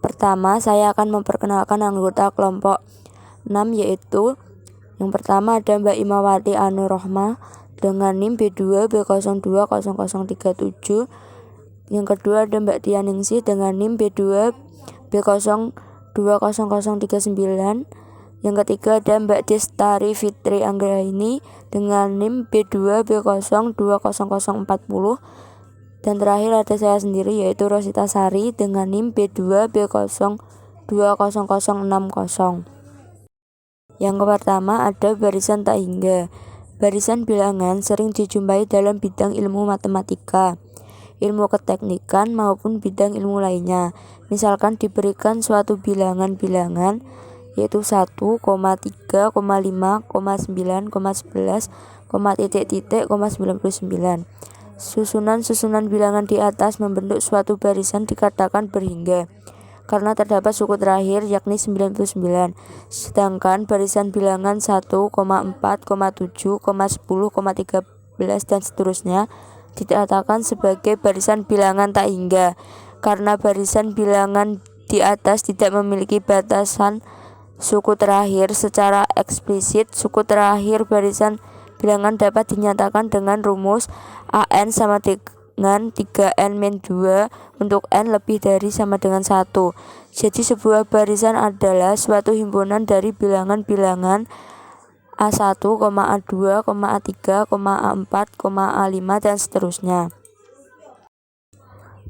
Pertama, saya akan memperkenalkan anggota kelompok 6, yaitu yang pertama ada Mbak Imawati Anurohmah dengan NIM B2 B020037. Yang kedua ada Mbak Tianingsih dengan NIM B2 B020039. Yang ketiga ada Mbak Destari Fitri Anggraini dengan NIM B2 B020040. Dan terakhir ada saya sendiri, yaitu Rosita Sari dengan NIM B2 B020060. Yang pertama ada barisan tak hingga. Barisan bilangan sering dijumpai dalam bidang ilmu matematika, ilmu keteknikan maupun bidang ilmu lainnya. Misalkan diberikan suatu bilangan-bilangan yaitu 1, 3, 5, 9, 11, titik, 99. Susunan bilangan di atas membentuk suatu barisan dikatakan berhingga karena terdapat suku terakhir yakni 99. Sedangkan barisan bilangan 1, 4, 7, 10, 13 dan seterusnya dikatakan sebagai barisan bilangan tak hingga karena barisan bilangan di atas tidak memiliki batasan suku terakhir secara eksplisit. Suku terakhir barisan bilangan dapat dinyatakan dengan rumus AN sama dengan 3N-2 untuk N lebih dari sama dengan 1. Jadi sebuah barisan adalah suatu himpunan dari bilangan-bilangan A1, A2, A3, A4, A5 dan seterusnya.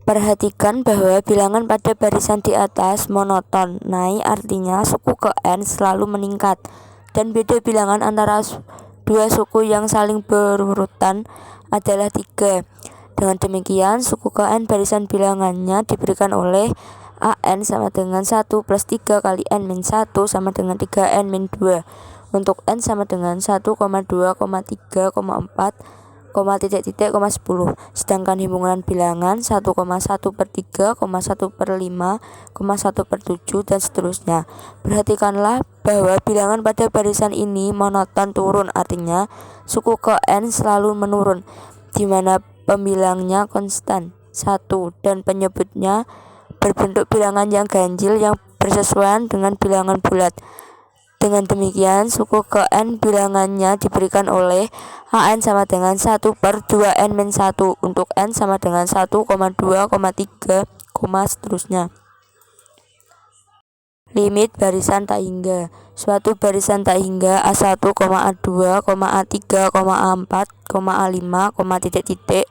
Perhatikan bahwa bilangan pada barisan di atas monoton naik, artinya suku ke N selalu meningkat, dan beda bilangan antara dua suku yang saling berurutan adalah 3. Dengan demikian, suku ke N barisan bilangannya diberikan oleh AN sama dengan 1 plus 3 kali N-1 sama dengan 3N-2 untuk N sama dengan 1, 2, 3, 4, titik, 10. Sedangkan himpunan bilangan 1, 1 per 3, 1 per 5, 1 per 7 dan seterusnya. Perhatikanlah bahwa bilangan pada barisan ini monoton turun, artinya suku ke N selalu menurun, di mana pembilangnya konstan 1 dan penyebutnya berbentuk bilangan yang ganjil yang bersesuaian dengan bilangan bulat. Dengan demikian, suku ke N bilangannya diberikan oleh AN sama dengan 1 per 2N-1 untuk N sama dengan 1, 2, 3, seterusnya. Limit barisan tak hingga. Suatu barisan tak hingga A1, A2, A3, A4, A5, titik,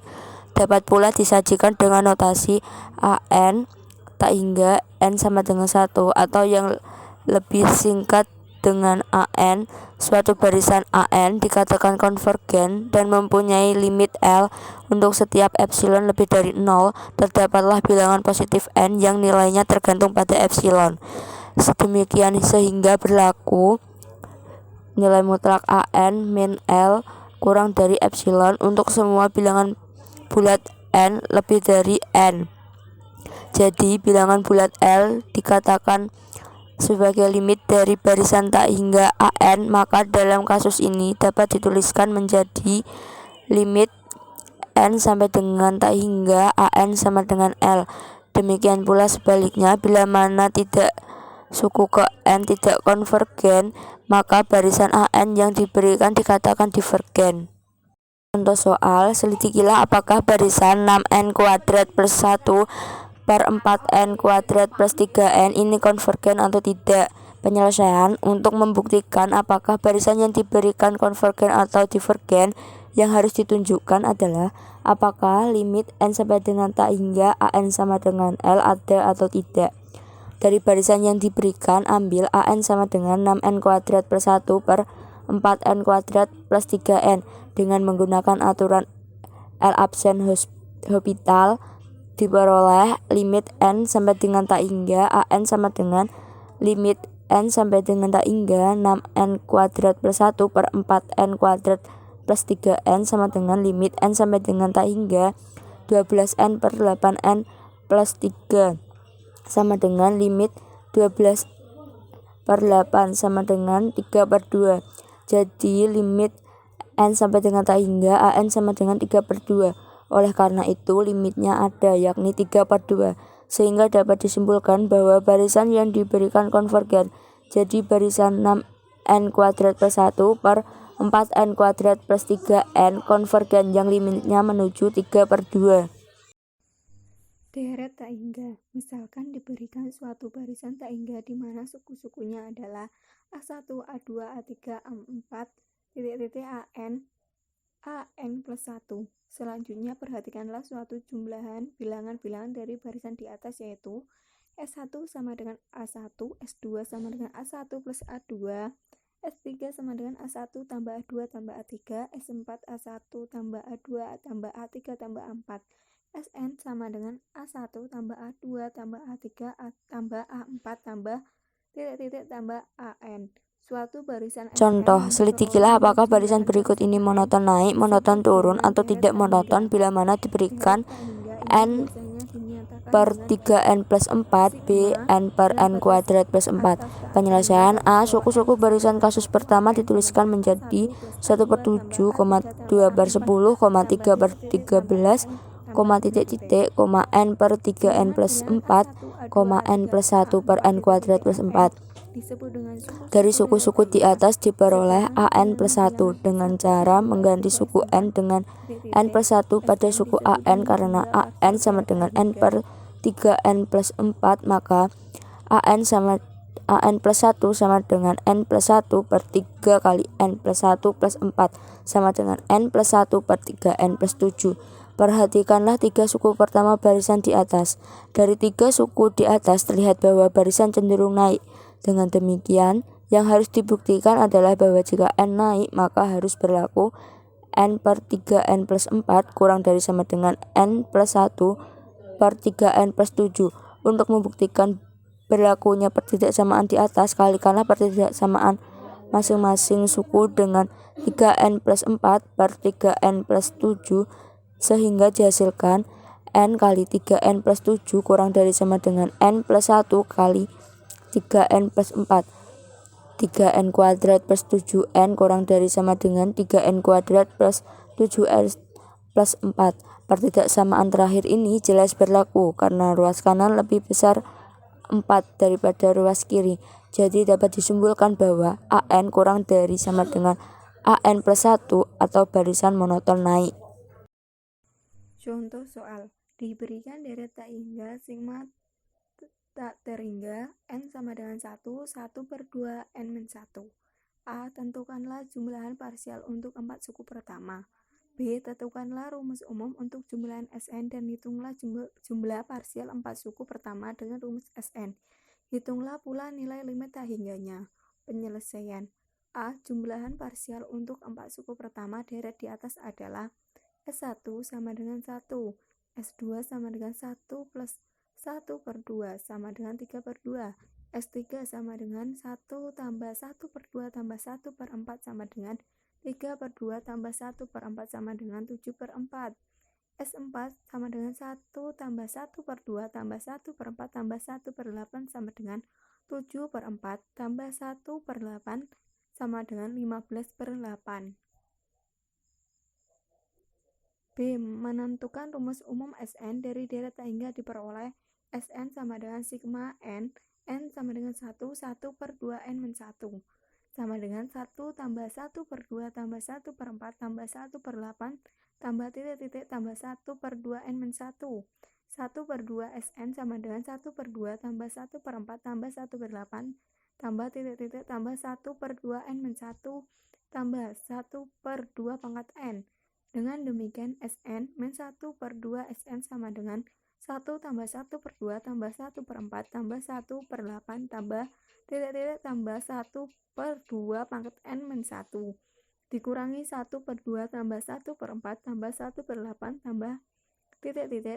dapat pula disajikan dengan notasi AN tak hingga N sama dengan 1 atau yang lebih singkat dengan AN. Suatu barisan AN dikatakan konvergen dan mempunyai limit L untuk setiap epsilon lebih dari 0. Terdapatlah bilangan positif N yang nilainya tergantung pada epsilon. Sedemikian sehingga berlaku nilai mutlak AN min L kurang dari epsilon untuk semua bilangan bulat N lebih dari N. Jadi bilangan bulat L dikatakan sebagai limit dari barisan tak hingga AN, maka dalam kasus ini dapat dituliskan menjadi limit N sampai dengan tak hingga AN sama dengan L. Demikian pula sebaliknya, bila mana tidak suku ke N tidak konvergen, maka barisan AN yang diberikan dikatakan divergen. Contoh soal, selidikilah apakah barisan 6N kuadrat plus 1 per 4N kuadrat plus 3N ini konvergen atau tidak. Penyelesaian untuk membuktikan apakah barisan yang diberikan konvergen atau divergen, yang harus ditunjukkan adalah apakah limit N sampai dengan tak hingga AN sama dengan L ada atau tidak. Dari barisan yang diberikan, ambil AN sama dengan 6N kuadrat plus 1 per 4N kuadrat plus 3N dengan menggunakan aturan L absen hospital. Diperoleh limit N sampai dengan tak hingga AN sama dengan limit N sampai dengan tak hingga 6N kuadrat plus 1 per 4N kuadrat plus 3N sama dengan limit N sampai dengan tak hingga 12N per 8N plus 3 sama dengan limit 12 per 8 sama dengan 3 per 2. Jadi limit N sampai dengan tak hingga AN sama dengan 3 per 2. Oleh karena itu limitnya ada, yakni 3 per 2. sehingga dapat disimpulkan bahwa barisan yang diberikan konvergen. Jadi barisan 6n² plus 1 per 4n² plus 3n konvergen yang limitnya menuju 3/2. Deret tak hingga. Misalkan diberikan suatu barisan tak hingga di mana suku-sukunya adalah A1, A2, A3, A4, AN plus 1. Selanjutnya perhatikanlah suatu jumlahan bilangan-bilangan dari barisan di atas, yaitu S1 sama dengan A1, S2 sama dengan A1 plus A2, S3 sama dengan A1 tambah A2 tambah A3, S4 A1 tambah A2 tambah A3 tambah A4, Sn sama dengan A1 tambah A2 tambah A3 tambah A4 tambah tambah An. Suatu barisan Contoh, selidikilah apakah barisan berikut ini monoton naik, monoton turun, atau tidak monoton bila mana diberikan n per 3n plus 4, b n per n kuadrat plus 4. Penyelesaian A. Suku-suku barisan kasus pertama dituliskan menjadi 1/7, 2/10, 3/13, n per 3n plus 4, n plus 1 per n kuadrat plus 4. Dari suku-suku di atas diperoleh an plus 1 dengan cara mengganti suku n dengan n plus 1 pada suku an. Karena an sama dengan n per 3n plus 4, maka an plus 1 sama dengan n plus 1 per 3 kali n plus 1 plus 4 sama dengan n plus 1 per 3n plus 7. Perhatikanlah 3 suku pertama barisan di atas. Dari 3 suku di atas terlihat bahwa barisan cenderung naik. Dengan demikian, yang harus dibuktikan adalah bahwa jika n naik, maka harus berlaku n per 3n plus 4 kurang dari sama dengan n plus 1 per 3n plus 7. Untuk membuktikan berlakunya pertidaksamaan di atas, kalikanlah pertidaksamaan masing-masing suku dengan 3n plus 4 per 3n plus 7, sehingga dihasilkan n kali 3n plus 7 kurang dari sama dengan n plus 1 kali 3n plus 4. 3n kuadrat plus 7n kurang dari sama dengan 3n kuadrat plus 7n plus 4. Pertidaksamaan terakhir ini jelas berlaku karena ruas kanan lebih besar 4 daripada ruas kiri. Jadi dapat disimpulkan bahwa an kurang dari sama dengan an plus 1 atau barisan monoton naik. Contoh soal, diberikan deret tak hingga sigma tak terhingga n sama dengan 1, 1/2 n min 1. A. Tentukanlah jumlahan parsial untuk 4 suku pertama. B. Tentukanlah rumus umum untuk jumlahan Sn dan hitunglah jumlah parsial 4 suku pertama dengan rumus Sn. Hitunglah pula nilai limit tak hingganya. Penyelesaian. A. Jumlahan parsial untuk 4 suku pertama deret di atas adalah S1 sama dengan 1, S2 sama dengan 1 plus 1/2 sama dengan 3/2, S3 sama dengan 1 tambah 1/2 tambah 1/4 sama dengan 3/2 tambah 1/4 sama dengan 7/4, S4 sama dengan 1 tambah 1/2 tambah 1/4 tambah 1/8 sama dengan 7/4 tambah 1/8 sama dengan 15/8. B. Menentukan rumus umum Sn dari deret tak hingga diperoleh Sn sama dengan sigma n sama dengan 1, 1/2n min 1, sama dengan 1 tambah 1/2 tambah 1/4 tambah 1/8 tambah tambah 1/2n min 1. 1/2 Sn sama dengan 1/2 tambah 1/4 tambah 1/8 tambah tambah 1/2n min 1 tambah 1/2 pangkat n. Dengan demikian Sn min 1/2 Sn sama dengan 1 tambah 1/2 tambah 1/4 tambah 1/8 tambah tambah 1/2 pangkat n min 1 dikurangi 1/2 tambah 1/4 tambah 1/8 tambah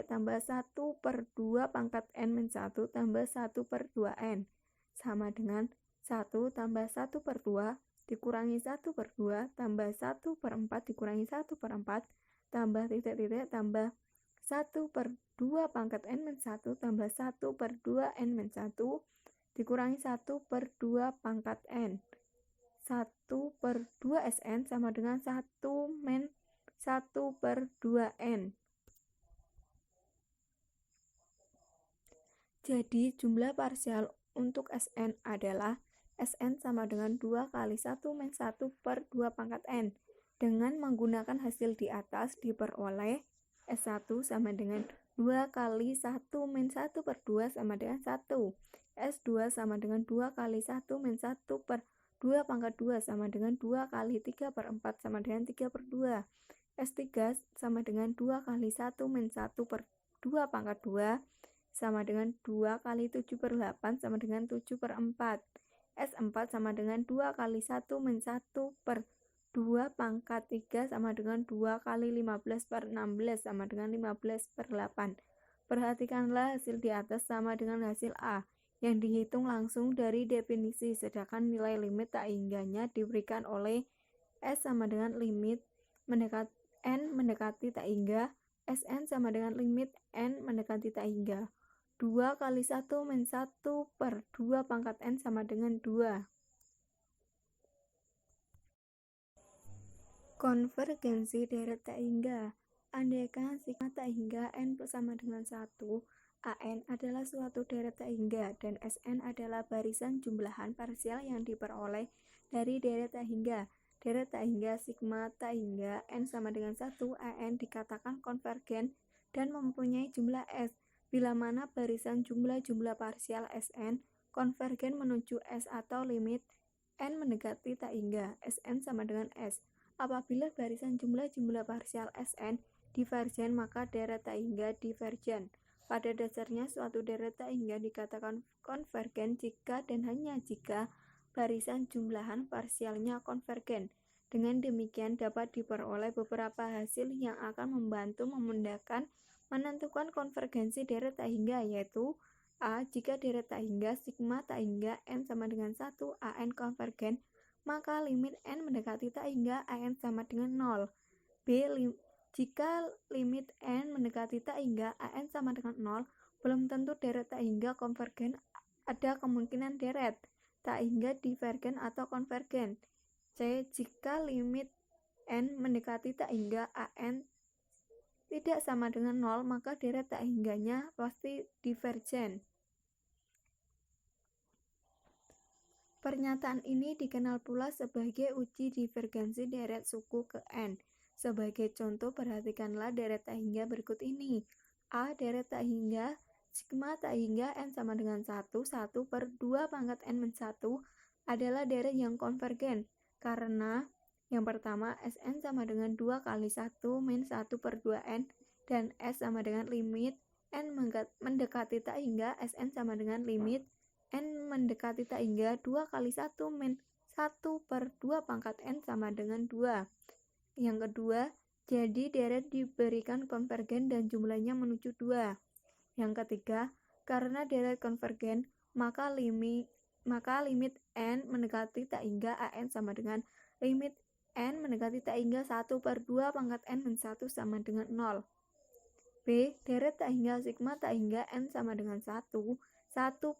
tambah 1/2 pangkat n min 1 tambah 1/2n sama dengan 1 tambah 1/2 dikurangi 1/2 tambah 1/4 dikurangi 1/4 tambah tambah 1/2 pangkat n min 1 tambah 1/2 n min 1 dikurangi 1/2 pangkat n. 1/2 Sn sama dengan 1 min 1/2 n. Jadi jumlah parsial untuk Sn adalah Sn sama dengan 2 kali 1 min 1 per 2 pangkat N. Dengan menggunakan hasil di atas diperoleh S1 sama dengan 2 kali 1 min 1 per 2 sama dengan 1. S2 sama dengan 2 kali 1 min 1 per 2 pangkat 2 sama dengan 2 kali 3 per 4 sama dengan 3 per 2. S3 sama dengan 2 kali 1 min 1 per 2 pangkat 2 sama dengan 2 kali 7 per 8 sama dengan 7 per 4. S4 sama dengan 2 kali 1 min 1 per 2 pangkat 3 sama dengan 2 kali 15 per 16 sama dengan 15 per 8. Perhatikanlah hasil di atas sama dengan hasil A yang dihitung langsung dari definisi, sedangkan nilai limit tak hingganya diberikan oleh S sama dengan limit N mendekati tak hingga, Sn sama dengan limit N mendekati tak hingga. 2 kali 1 min 1 per 2 pangkat N sama dengan 2. Konvergensi deret tak hingga. Andaikan sigma tak hingga N sama dengan 1, An adalah suatu deret tak hingga dan Sn adalah barisan jumlahan parsial yang diperoleh dari deret tak hingga. Deret tak hingga sigma tak hingga N sama dengan 1, An dikatakan konvergen dan mempunyai jumlah S. Bila mana barisan jumlah-jumlah parsial Sn konvergen menuju S atau limit N mendekati tak hingga, Sn sama dengan S. Apabila barisan jumlah-jumlah parsial Sn divergen, maka deret tak hingga divergen. Pada dasarnya suatu deret tak hingga dikatakan konvergen jika dan hanya jika barisan jumlahan parsialnya konvergen. Dengan demikian dapat diperoleh beberapa hasil yang akan membantu memudahkan menentukan konvergensi deret tak hingga, yaitu A. Jika deret tak hingga sigma tak hingga N sama dengan 1, An konvergen, maka limit N mendekati tak hingga An sama dengan 0. B. Jika limit N mendekati tak hingga An sama dengan 0, belum tentu deret tak hingga konvergen, ada kemungkinan deret tak hingga divergen atau konvergen. C. Jika limit N mendekati tak hingga An tidak sama dengan 0, maka deret tak hingganya pasti divergen. Pernyataan ini dikenal pula sebagai uji divergensi deret suku ke N. Sebagai contoh, perhatikanlah deret tak hingga berikut ini. A. Deret tak hingga sigma tak hingga N sama dengan 1 per 2 pangkat N min 1 adalah deret yang konvergen, karena yang pertama, Sn sama dengan 2 kali 1 min 1 per 2N, dan S sama dengan limit N mendekati tak hingga, Sn sama dengan limit N mendekati tak hingga 2 kali 1 min 1 per 2 pangkat N sama dengan 2. Yang kedua, jadi deret diberikan konvergen dan jumlahnya menuju 2. Yang ketiga, karena deret konvergen, maka limit N mendekati tak hingga An sama dengan limit N mendekati tak hingga 1 per 2 pangkat N min 1 sama dengan 0. B. Deret tak hingga sigma tak hingga N sama dengan 1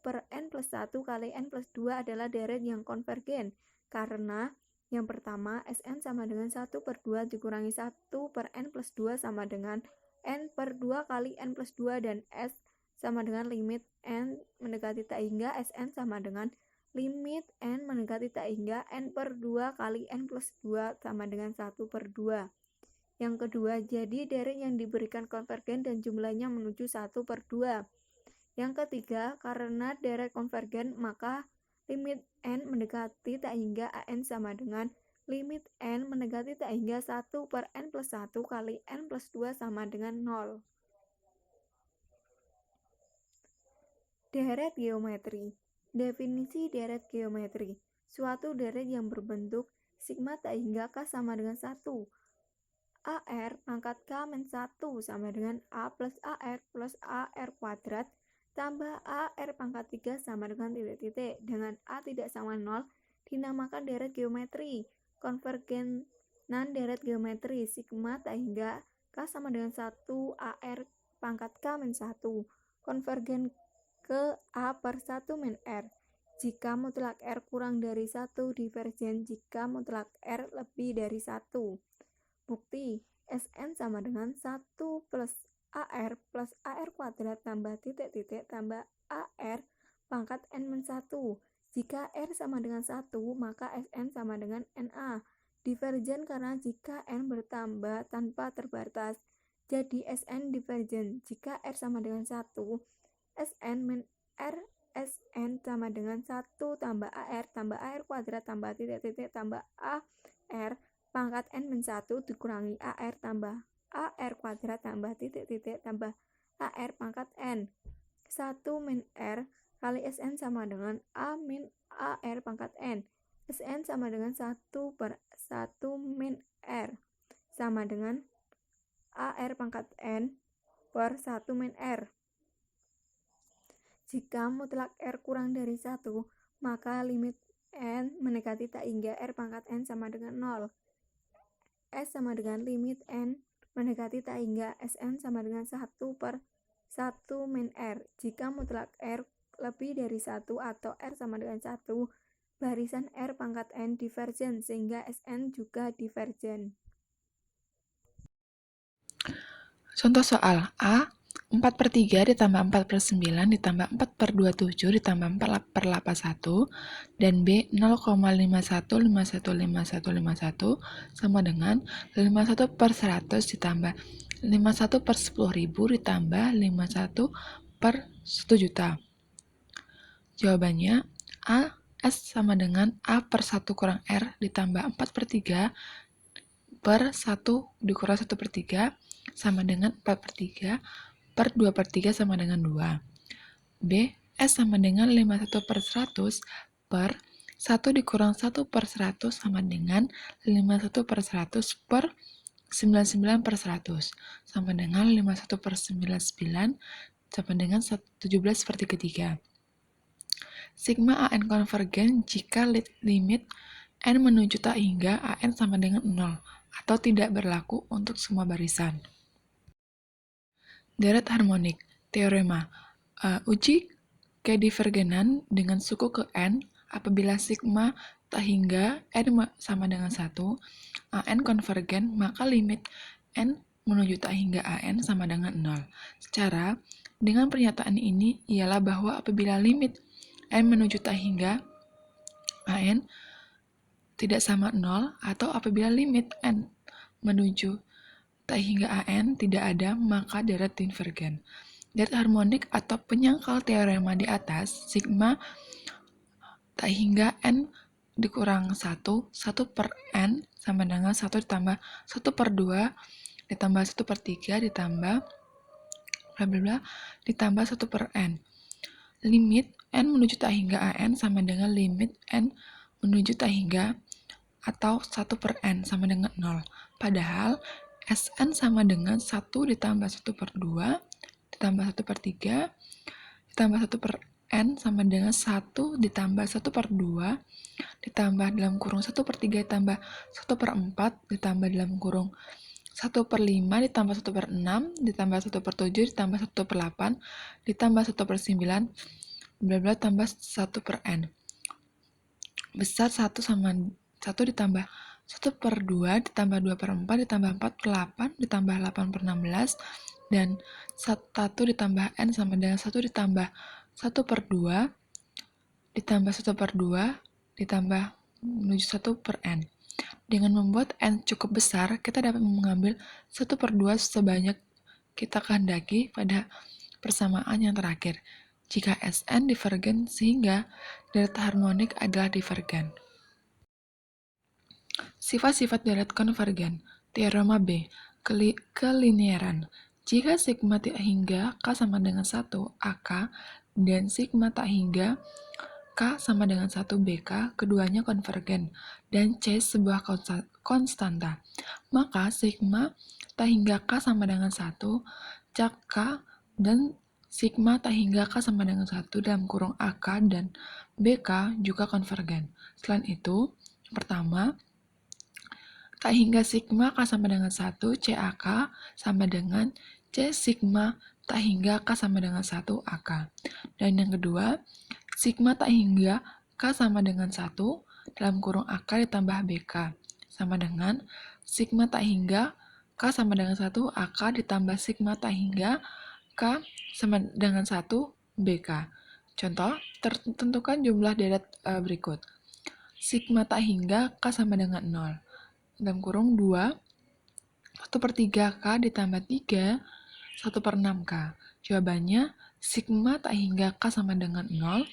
per N plus 1 kali N plus 2 adalah deret yang konvergen, karena yang pertama, Sn sama dengan 1 per 2 dikurangi 1 per N plus 2 sama dengan N per 2 kali N plus 2, dan S sama dengan limit N mendekati tak hingga Sn sama dengan limit N mendekati tak hingga N per 2 kali N plus 2 sama dengan 1 per 2. Yang kedua, jadi deret yang diberikan konvergen dan jumlahnya menuju 1 per 2. Yang ketiga, karena deret konvergen, maka limit N mendekati tak hingga An sama dengan limit N mendekati tak hingga 1 per N plus 1 kali N plus 2 sama dengan 0. Deret geometri. Definisi deret geometri. Suatu deret yang berbentuk sigma tak hingga K sama dengan 1. AR pangkat K min 1 sama dengan A plus AR kuadrat tambah AR pangkat 3 sama dengan titik-titik. Dengan A tidak sama 0, dinamakan deret geometri. Konvergenan deret geometri sigma tak hingga K sama dengan 1 AR pangkat K min 1 konvergen ke A per 1 min R. Jika mutlak R kurang dari 1, divergen jika mutlak R lebih dari 1. Bukti, Sn sama dengan 1 plus AR plus AR kuadrat tambah titik-titik tambah AR pangkat N-1. Jika R sama dengan 1, maka Sn sama dengan Na. Divergen karena jika N bertambah tanpa terbatas. Jadi Sn divergen. Jika R sama dengan 1, Sn min R Sn sama dengan 1 tambah AR kuadrat tambah titik-titik tambah AR pangkat N-1 dikurangi AR tambah AR kuadrat tambah titik-titik tambah AR pangkat N. 1 min R kali Sn sama dengan A min AR pangkat N. Sn sama dengan 1 per 1 min R sama dengan AR pangkat N per 1 min R. Jika mutlak R kurang dari 1, maka limit N mendekati tak hingga R pangkat N sama dengan 0. S sama dengan limit N mendekati tak hingga Sn sama dengan 1 per 1 min R. Jika mutlak R lebih dari 1 atau R sama dengan 1, barisan R pangkat N divergen sehingga Sn juga divergen. Contoh soal A, 4/3 ditambah 4/9 ditambah 4/27 ditambah 4/81 dan B, 0,51515151 sama dengan 51/100 ditambah 51/10.000 ditambah 51/1 juta. Jawabannya A, S sama dengan A per 1 kurang R ditambah 4/3 per 1 dikurang 1/3 sama dengan 4/3 per 2/3 sama dengan 2. B, S sama dengan 51/100 per 1 dikurang 1/100 sama dengan 51/100 per 99/100 sama dengan 51/99 sama dengan 17/3. Sigma AN konvergen jika limit N menuju tak hingga AN sama dengan 0 atau tidak berlaku untuk semua barisan. Deret harmonik, teorema. Uji kedivergenan dengan suku ke N apabila sigma tak hingga N sama dengan 1, AN konvergen, maka limit N menuju tak hingga AN sama dengan 0. Secara, dengan pernyataan ini ialah bahwa apabila limit N menuju tak hingga AN tidak sama 0 atau apabila limit N menuju tak hingga AN tidak ada, maka deret divergen. Deret harmonik atau penyangkal teorema di atas, sigma tak hingga N dikurang 1, 1 per N sama dengan 1 ditambah 1/2 ditambah 1/3 ditambah bla bla bla ditambah 1 per N. Limit N menuju tak hingga AN sama dengan limit N menuju tak hingga atau 1 per N sama dengan 0. Padahal Sn sama dengan 1 ditambah 1/2 ditambah 1/3 ditambah 1 per N sama dengan 1 ditambah 1/2 ditambah dalam kurung 1/3 ditambah 1/4 ditambah dalam kurung 1/5 ditambah 1/6 ditambah 1/7 ditambah 1/8 ditambah 1/9 bla bla tambah 1 per N. Besar 1 sama 1 ditambah 1/2 ditambah 2/4 ditambah 4/8 ditambah 8/16 dan 1 ditambah N sama dengan 1 ditambah 1/2 ditambah 1/2 ditambah menuju 1 per N. Dengan membuat N cukup besar, kita dapat mengambil 1/2 sebanyak kita kehendaki pada persamaan yang terakhir. Jika Sn divergen sehingga deret harmonik adalah divergen. Sifat-sifat deret konvergen. Teorema B. Kelinearan. Jika sigma tak hingga K sama dengan 1 AK dan sigma tak hingga K sama dengan 1 BK, keduanya konvergen, dan C sebuah konstanta. Maka sigma tak hingga K sama dengan 1, cak K, dan sigma tak hingga K sama dengan 1 dalam kurung AK dan BK juga konvergen. Selain itu, pertama, tak hingga sigma K sama dengan 1, CAK sama dengan C sigma tak hingga K sama dengan 1 AK. Dan yang kedua, sigma tak hingga K sama dengan 1 dalam kurung AK ditambah BK sama dengan sigma tak hingga K sama dengan 1 AK ditambah sigma tak hingga K sama dengan 1 BK. Contoh, tentukan jumlah deret berikut. Sigma tak hingga K sama dengan 0. Dalam kurung 2, 1/3 K ditambah 3, 1/6 K. Jawabannya, sigma tak hingga K sama dengan 0.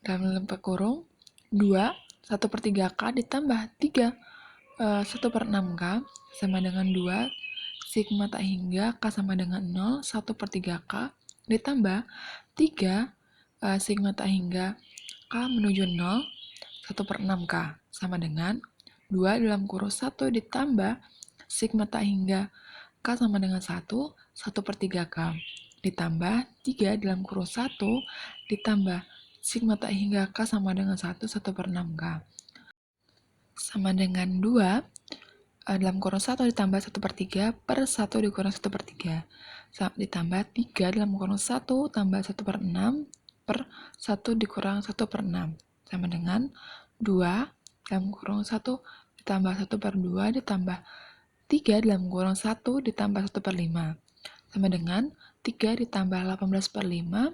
Dalam kurung 2, 1/3 K ditambah 3, 1/6 K sama dengan 2. Sigma tak hingga K sama dengan 0, 1/3 K ditambah 3, sigma tak hingga K menuju 0, 1/6 K sama dengan 2 dalam kurung 1 ditambah sigma tak hingga K sama dengan 1, 1/3 K ditambah 3 dalam kurung 1 ditambah sigma tak hingga K sama dengan 1, 1/6 K sama dengan 2 dalam kurung 1 ditambah 1/3 per 1 dikurang 1/3 ditambah 3 dalam kurung 1 tambah 1/6 per 1 dikurang 1/6 sama dengan 2 dalam kurung 1 ditambah 1/2 ditambah 3 dalam kurung 1 ditambah 1/5 sama dengan 3 ditambah 18/5,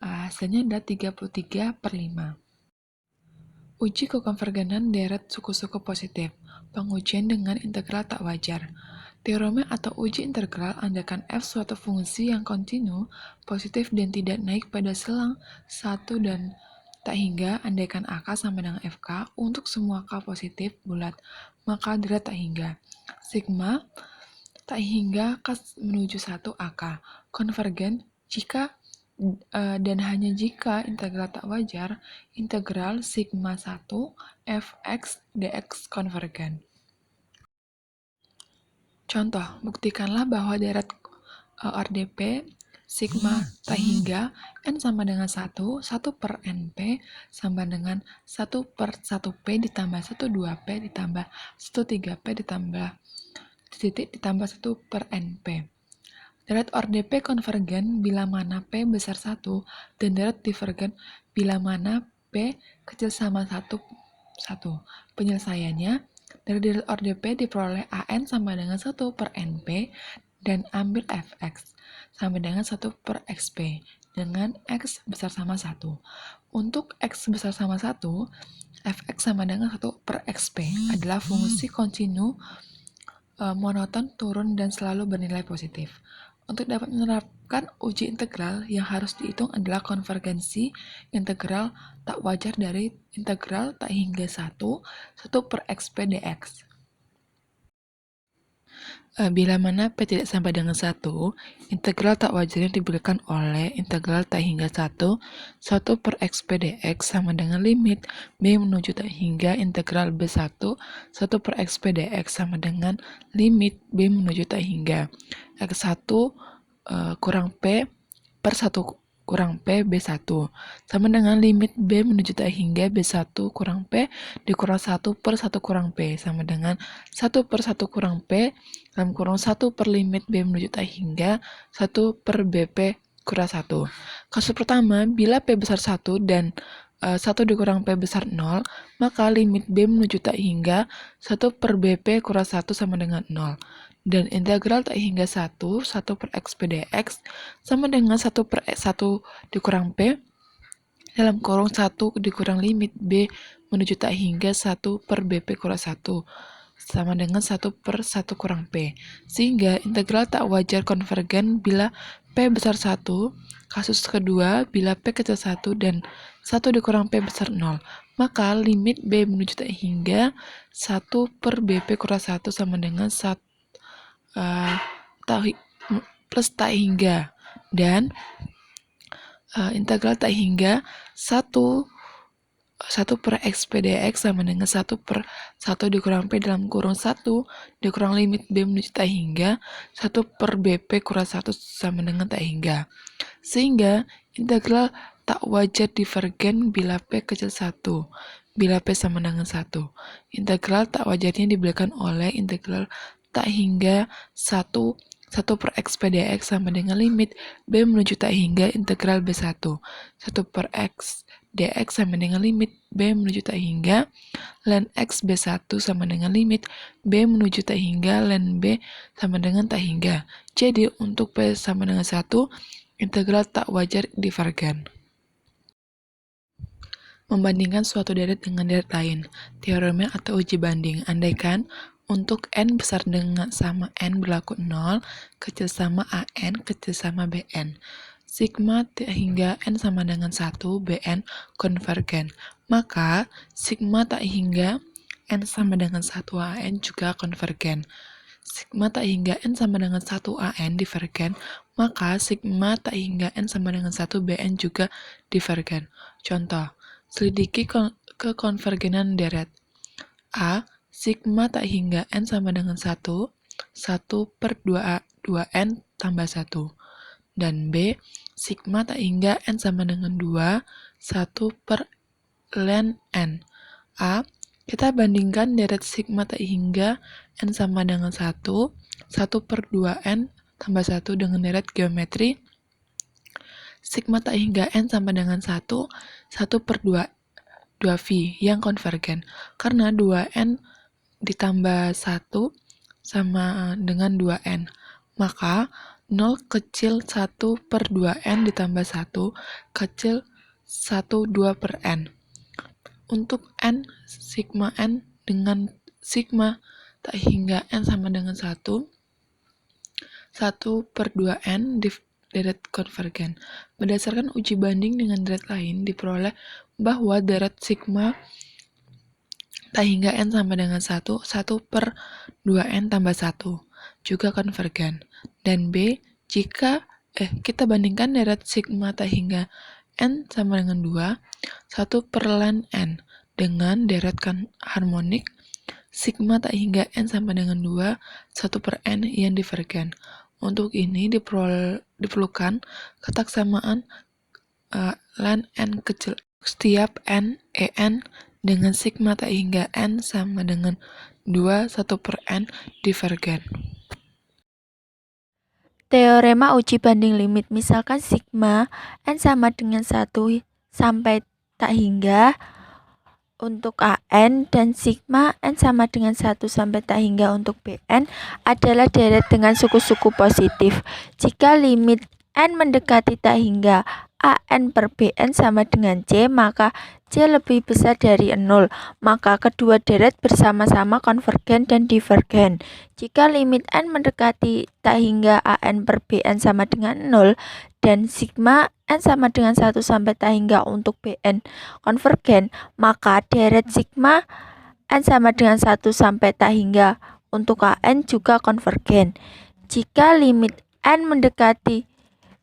hasilnya adalah 33/5. Uji kekonvergenan deret suku-suku positif. Pengujian dengan integral tak wajar. Teorema atau uji integral andaikan f suatu fungsi yang kontinu, positif dan tidak naik pada selang 1 dan tak hingga andaikan ak sama dengan fk untuk semua k positif bulat, maka deret tak hingga. Sigma tak hingga k menuju 1 ak. Konvergen jika dan hanya jika integral tak wajar, integral sigma 1 fx dx konvergen. Contoh, buktikanlah bahwa deret RDP sigma tak hingga n sama dengan 1, 1/np sama dengan 1/1p ditambah 1/2p ditambah 1/3p ditambah titik ditambah 1/np. Deret RDP konvergen bila mana P besar 1 dan deret divergen bila mana P kecil sama 1. Penyelesaiannya, dari deret RDP diperoleh AN sama dengan 1/NP dan ambil Fx sama dengan 1/XP dengan X besar sama 1. Untuk X besar sama 1, Fx sama dengan 1/XP adalah fungsi kontinu monoton, turun, dan selalu bernilai positif. Untuk dapat menerapkan uji integral, yang harus dihitung adalah konvergensi integral tak wajar dari integral tak hingga 1, 1/XP dx. Bila mana P tidak sampai dengan 1, integral tak wajarnya diberikan oleh integral tak hingga 1, 1/XP dx sama dengan limit B menuju tak hingga integral B1, 1/XP dx sama dengan limit B menuju tak hingga X1 kurang P per 1 kurang P B1 sama dengan limit B menuju tak hingga B1 kurang P dikurang 1 per 1 kurang P sama dengan 1 per 1 kurang P dalam kurung 1 per limit B menuju tak hingga 1 per BP kurang 1. Kasus pertama, bila P besar 1 dan 1 dikurang P besar 0, maka limit B menuju tak hingga 1 per BP kurang 1 sama dengan 0. Dan integral tak hingga 1, 1/XP dx sama dengan 1/1 dikurang P dalam kurung 1 dikurang limit B menuju tak hingga 1 per BP kurang 1 sama dengan 1 per 1 kurang P. Sehingga integral tak wajar konvergen bila P besar 1. Kasus kedua, bila P kecil 1 dan 1 dikurang P besar 0. Maka limit B menuju tak hingga 1 per BP kurang 1 sama dengan 1 plus tak hingga. Dan integral tak hingga 1 per XP dx sama dengan 1 per 1 dikurang P dalam kurung 1 dikurang limit B menuju tak hingga 1 per BP kurang 1 sama dengan tak hingga. Sehingga integral tak wajar divergen bila P kecil 1, bila P sama dengan 1. Integral tak wajarnya diberikan oleh integral tak hingga 1 per XP dx sama dengan limit B menuju tak hingga integral B1, 1 per X dx sama dengan limit b menuju tak hingga ln x b1 sama dengan limit b menuju tak hingga ln b sama dengan tak hingga. Jadi untuk b sama dengan 1, integral tak wajar divergen. Membandingkan suatu deret dengan deret lain. Teorema atau uji banding. Andaikan untuk n besar dengan sama n berlaku 0, kecil sama an, kecil sama bn. Sigma T hingga n sama dengan 1, bn konvergen. Maka sigma tak hingga n sama dengan 1 an juga konvergen. Sigma tak hingga n sama dengan 1 an divergen, maka sigma tak hingga n sama dengan 1 bn juga divergen. Contoh, selidiki kekonvergenan deret. A. Sigma tak hingga n sama dengan 1 per 2n tambah 1. Dan B. Sigma tak hingga n sama dengan 2, 1 per ln n. A. Kita bandingkan deret sigma tak hingga n sama dengan 1 per 2n tambah 1 dengan deret geometri sigma tak hingga n sama dengan 1 per 2v yang konvergen. Karena 2n ditambah 1 sama dengan 2n, maka 0 kecil 1 per 2n ditambah 1 kecil 2 per n. Untuk n, sigma n dengan sigma tak hingga n sama dengan 1 per 2n deret konvergen. Berdasarkan uji banding dengan deret lain, diperoleh bahwa deret sigma tak hingga n sama dengan 1 per 2n tambah 1 juga konvergen. Dan B, jika kita bandingkan deret sigma tak hingga n sama dengan 2, 1 per ln n dengan deret harmonik sigma tak hingga n sama dengan 2, 1 per n yang divergen. Untuk ini diperlukan ketaksamaan ln n kecil setiap n en dengan sigma tak hingga n sama dengan 2, 1 per n divergen. Teorema uji banding limit. Misalkan sigma n sama dengan 1 sampai tak hingga untuk an dan sigma n sama dengan 1 sampai tak hingga untuk bn adalah deret dengan suku-suku positif. Jika limit n mendekati tak hingga an per bn sama dengan c, maka c lebih besar dari 0, maka kedua deret bersama-sama konvergen dan divergen. Jika limit n mendekati tak hingga an per bn sama dengan 0 dan sigma n sama dengan 1 sampai tak hingga untuk bn konvergen, maka deret sigma n sama dengan 1 sampai tak hingga untuk an juga konvergen. Jika limit n mendekati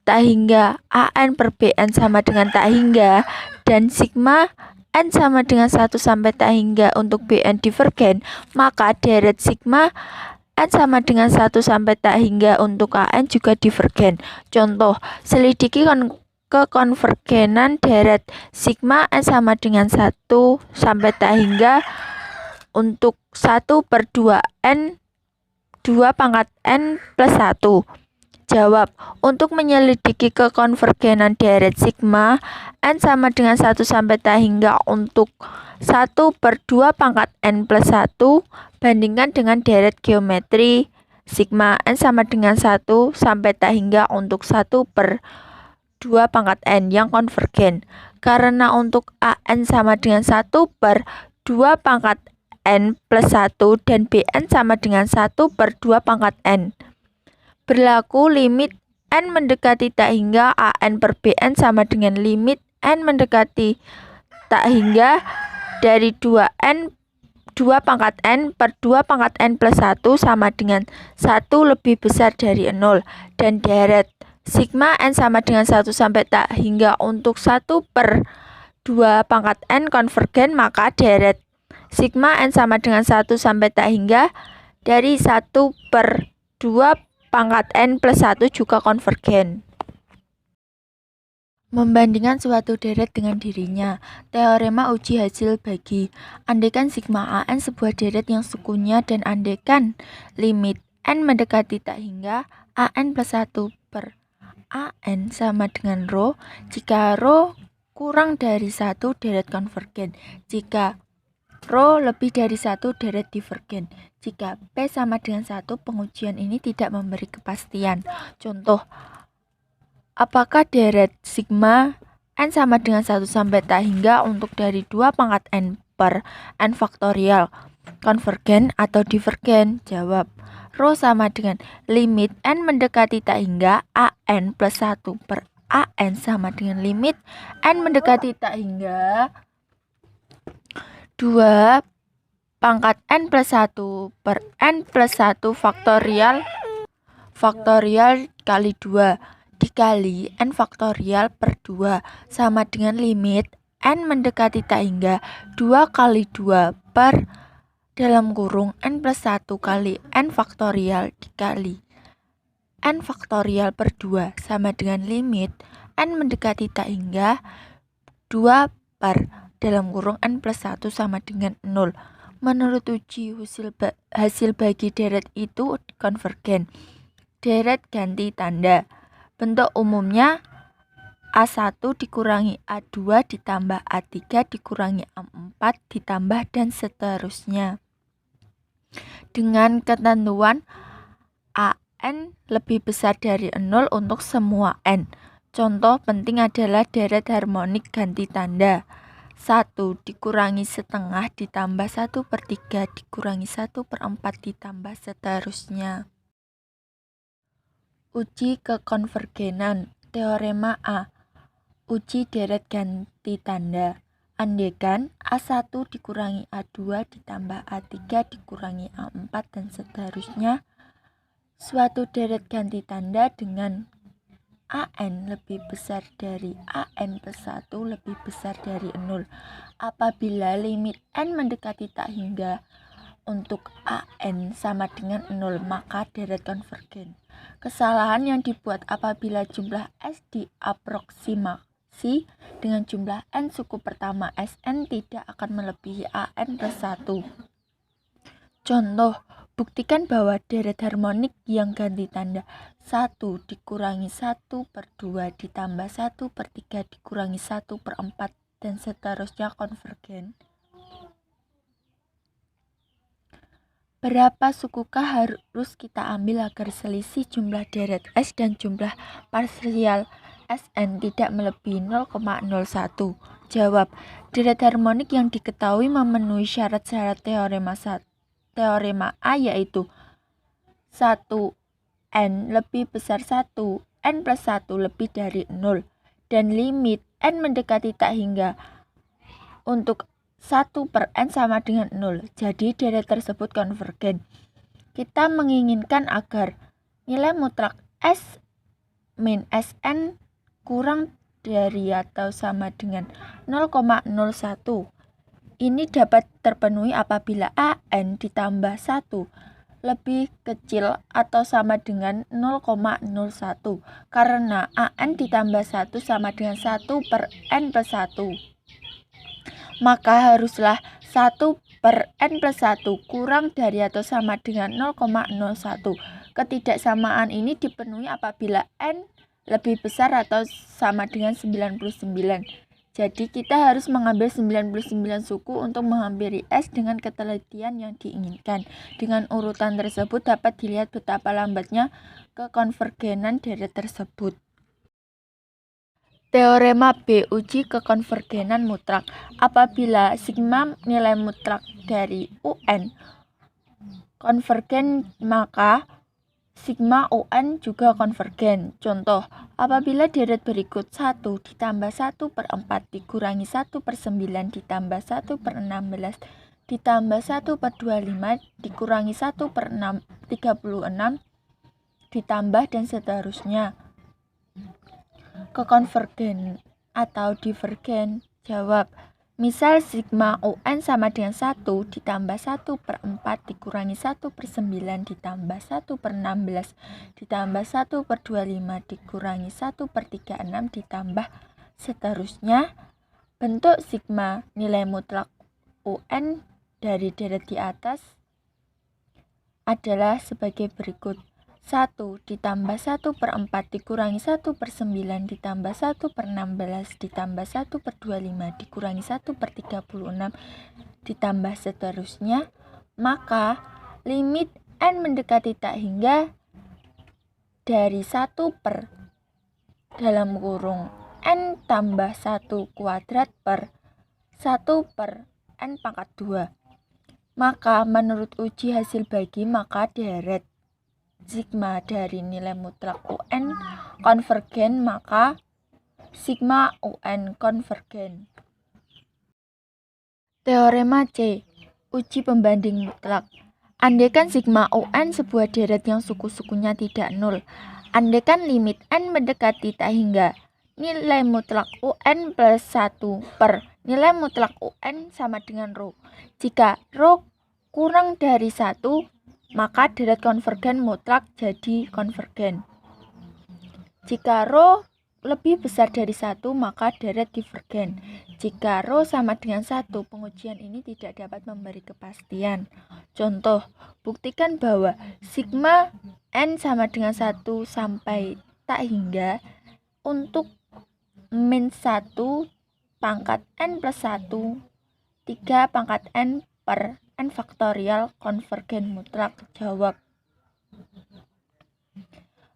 tak hingga an per bn sama dengan tak hingga dan sigma n sama dengan 1 sampai tak hingga untuk bn divergen, maka deret sigma n sama dengan 1 sampai tak hingga untuk an juga divergen. Contoh, selidiki kekonvergenan deret sigma n sama dengan 1 sampai tak hingga untuk 1 per 2n 2 pangkat n plus 1. Jawab, untuk menyelidiki kekonvergenan deret sigma n sama dengan 1 sampai tak hingga untuk 1 per 2 pangkat n plus 1, bandingkan dengan deret geometri sigma n sama dengan 1 sampai tak hingga untuk 1 per 2 pangkat n yang konvergen. Karena untuk an sama dengan 1 per 2 pangkat n plus 1 dan bn sama dengan 1 per 2 pangkat n. Berlaku limit n mendekati tak hingga an per bn sama dengan limit n mendekati tak hingga dari 2n 2 pangkat n per 2 pangkat n plus 1 sama dengan 1 lebih besar dari 0, dan deret sigma n sama dengan 1 sampai tak hingga untuk 1 per 2 pangkat n konvergen, maka deret sigma n sama dengan 1 sampai tak hingga dari 1 per 2 pangkat n plus 1 juga konvergen. Membandingkan suatu deret dengan dirinya. Teorema uji hasil bagi. Andaikan sigma an sebuah deret yang sukunya dan andaikan limit n mendekati tak hingga an plus 1 per an sama dengan rho, jika rho kurang dari 1 deret konvergen. Jika rho lebih dari 1 deret divergen. Jika P sama dengan 1, pengujian ini tidak memberi kepastian. Contoh, apakah deret sigma n sama dengan 1 sampai tak hingga untuk dari 2 pangkat n per n faktorial konvergen atau divergen? Jawab, rho sama dengan limit n mendekati tak hingga an plus 1 per an sama dengan limit n mendekati tak hingga 2 pangkat n plus 1 per n plus 1 faktorial kali 2 dikali n faktorial per 2 sama dengan limit n mendekati tak hingga 2 kali 2 per dalam kurung n plus 1 kali n faktorial dikali n faktorial per 2 sama dengan limit n mendekati tak hingga 2 per dalam kurung n plus 1 sama dengan 0. Menurut uji hasil bagi deret itu konvergen. Deret ganti tanda. Bentuk umumnya A1 dikurangi A2 ditambah A3 dikurangi A4 ditambah dan seterusnya. Dengan ketentuan AN lebih besar dari 0 untuk semua N. Contoh penting adalah deret harmonik ganti tanda. 1 dikurangi setengah ditambah 1/3 dikurangi 1/4 ditambah seterusnya. Uji kekonvergenan. Teorema A. Uji deret ganti tanda. Andaikan A1 dikurangi A2 ditambah A3 dikurangi A4 dan seterusnya. Suatu deret ganti tanda dengan AN lebih besar dari AN plus 1 lebih besar dari 0. Apabila limit N mendekati tak hingga untuk AN sama dengan 0, maka deret konvergen. Kesalahan yang dibuat apabila jumlah S diaproksimasi dengan jumlah N suku pertama Sn tidak akan melebihi AN plus 1. Contoh, buktikan bahwa deret harmonik yang ganti tanda 1 dikurangi 1/2 ditambah 1/3 dikurangi 1/4 dan seterusnya konvergen. Berapa sukukah harus kita ambil agar selisih jumlah deret S dan jumlah parsial Sn tidak melebihi 0,01? Jawab, deret harmonik yang diketahui memenuhi syarat-syarat teorema A yaitu 1n lebih besar 1, n plus 1 lebih dari 0, dan limit n mendekati tak hingga untuk 1 per n sama dengan 0. Jadi deret tersebut konvergen. Kita menginginkan agar nilai mutlak S min Sn kurang dari atau sama dengan 0,01. Ini dapat terpenuhi apabila AN ditambah 1 lebih kecil atau sama dengan 0,01 karena AN ditambah 1 sama dengan 1 per N plus 1. Maka haruslah 1 per N plus 1 kurang dari atau sama dengan 0,01. Ketidaksamaan ini dipenuhi apabila N lebih besar atau sama dengan 99. Jadi kita harus mengambil 99 suku untuk menghampiri S dengan ketelitian yang diinginkan. Dengan urutan tersebut dapat dilihat betapa lambatnya kekonvergenan deret tersebut. Teorema B. Uji kekonvergenan mutlak. Apabila sigma nilai mutlak dari UN konvergen, maka sigma UN juga konvergen. Contoh, apabila deret berikut 1 ditambah 1/4 dikurangi 1/9 ditambah 1/16 ditambah 1/25 dikurangi 1/36 ditambah dan seterusnya. Kekonvergen atau divergen. Jawab, misal sigma UN sama dengan 1 ditambah 1/4 dikurangi 1/9 ditambah 1/16 ditambah 1/25 dikurangi 1/36 ditambah seterusnya. Bentuk sigma nilai mutlak UN dari deret di atas adalah sebagai berikut. 1 ditambah 1/4 dikurangi 1/9 ditambah 1/16 ditambah 1/25 dikurangi 1/36 ditambah seterusnya, maka limit n mendekati tak hingga dari 1 per dalam kurung n tambah 1 kuadrat per 1 per n pangkat 2. Maka menurut uji hasil bagi, maka deret sigma dari nilai mutlak UN konvergen, maka sigma UN konvergen. Teorema C. Uji pembanding mutlak. Andaikan sigma UN sebuah deret yang suku-sukunya tidak nol. Andaikan limit n mendekati tak hingga nilai mutlak UN plus 1 per nilai mutlak UN sama dengan rho. Jika rho kurang dari 1, maka deret konvergen mutlak jadi konvergen. Jika rho lebih besar dari 1, maka deret divergen. Jika rho sama dengan 1, pengujian ini tidak dapat memberi kepastian. Contoh, buktikan bahwa sigma n sama dengan 1 sampai tak hingga untuk min 1 pangkat n plus 1, 3 pangkat n per n faktorial konvergen mutlak. Jawab.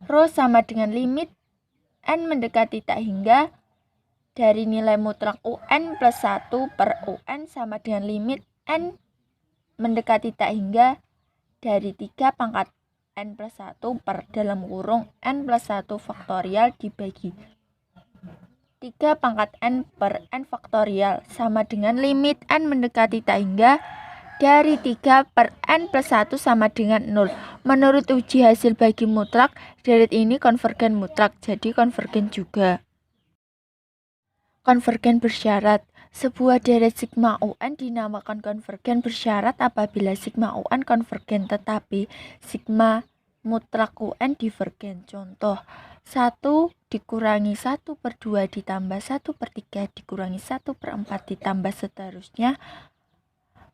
Rho sama dengan limit n mendekati tak hingga dari nilai mutlak UN plus 1 per UN sama dengan limit n mendekati tak hingga dari 3 pangkat n plus 1 per dalam kurung n plus 1 faktorial dibagi 3 pangkat n per n faktorial sama dengan limit n mendekati tak hingga dari 3 per n plus 1 sama dengan 0. Menurut uji hasil bagi mutlak, deret ini konvergen mutlak, jadi konvergen juga. Konvergen bersyarat. Sebuah deret sigma UN dinamakan konvergen bersyarat apabila sigma UN konvergen tetapi sigma mutlak UN divergen. Contoh, 1 dikurangi 1/2 ditambah 1/3 dikurangi 1/4 ditambah seterusnya.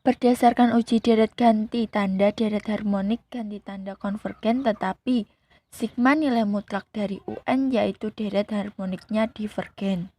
Berdasarkan uji deret ganti tanda deret harmonik ganti tanda konvergen, tetapi sigma nilai mutlak dari UN yaitu deret harmoniknya divergen.